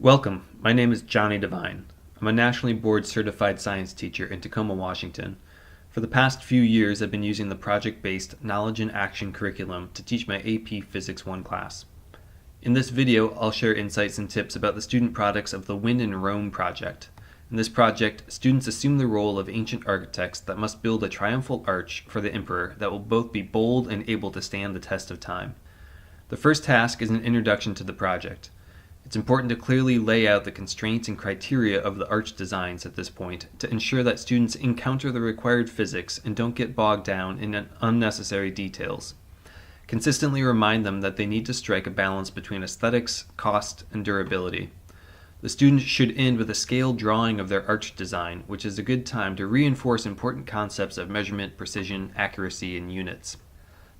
Welcome, my name is Johnny Devine. I'm a nationally board certified science teacher in Tacoma, Washington. For the past few years, I've been using the project-based Knowledge in Action curriculum to teach my AP Physics 1 class. In this video, I'll share insights and tips about the student products of the When in Rome project. In this project, students assume the role of ancient architects that must build a triumphal arch for the emperor that will both be bold and able to stand the test of time. The first task is an introduction to the project. It's important to clearly lay out the constraints and criteria of the arch designs at this point to ensure that students encounter the required physics and don't get bogged down in unnecessary details. Consistently remind them that they need to strike a balance between aesthetics, cost, and durability. The students should end with a scaled drawing of their arch design, which is a good time to reinforce important concepts of measurement, precision, accuracy, and units.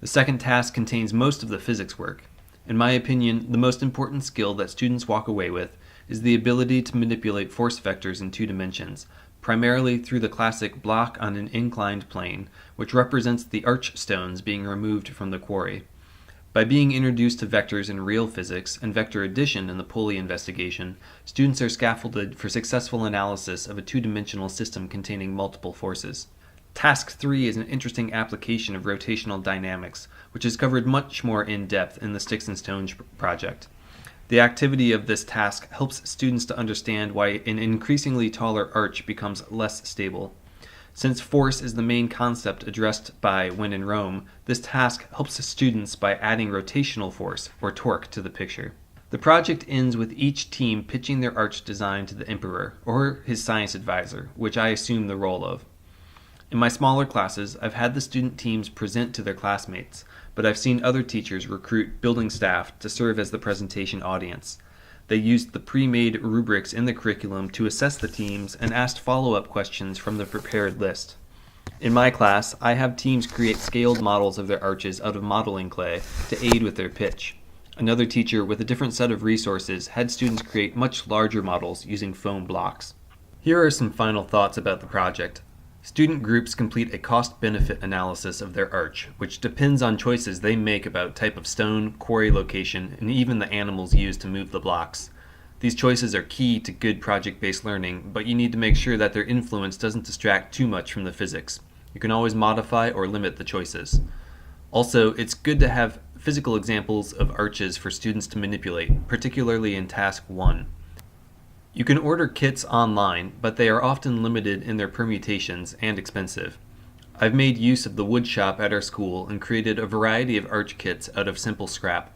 The second task contains most of the physics work. In my opinion, the most important skill that students walk away with is the ability to manipulate force vectors in 2 dimensions, primarily through the classic block on an inclined plane, which represents the arch stones being removed from the quarry. By being introduced to vectors in real physics and vector addition in the pulley investigation, students are scaffolded for successful analysis of a 2-dimensional system containing multiple forces. Task 3 is an interesting application of rotational dynamics, which is covered much more in depth in the Sticks and Stones project. The activity of this task helps students to understand why an increasingly taller arch becomes less stable. Since force is the main concept addressed by When in Rome, this task helps students by adding rotational force, or torque, to the picture. The project ends with each team pitching their arch design to the emperor, or his science advisor, which I assume the role of. In my smaller classes, I've had the student teams present to their classmates, but I've seen other teachers recruit building staff to serve as the presentation audience. They used the pre-made rubrics in the curriculum to assess the teams and asked follow-up questions from the prepared list. In my class, I have teams create scaled models of their arches out of modeling clay to aid with their pitch. Another teacher with a different set of resources had students create much larger models using foam blocks. Here are some final thoughts about the project. Student groups complete a cost-benefit analysis of their arch, which depends on choices they make about type of stone, quarry location, and even the animals used to move the blocks. These choices are key to good project-based learning, but you need to make sure that their influence doesn't distract too much from the physics. You can always modify or limit the choices. Also, it's good to have physical examples of arches for students to manipulate, particularly in Task 1. You can order kits online, but they are often limited in their permutations and expensive. I've made use of the wood shop at our school and created a variety of arch kits out of simple scrap,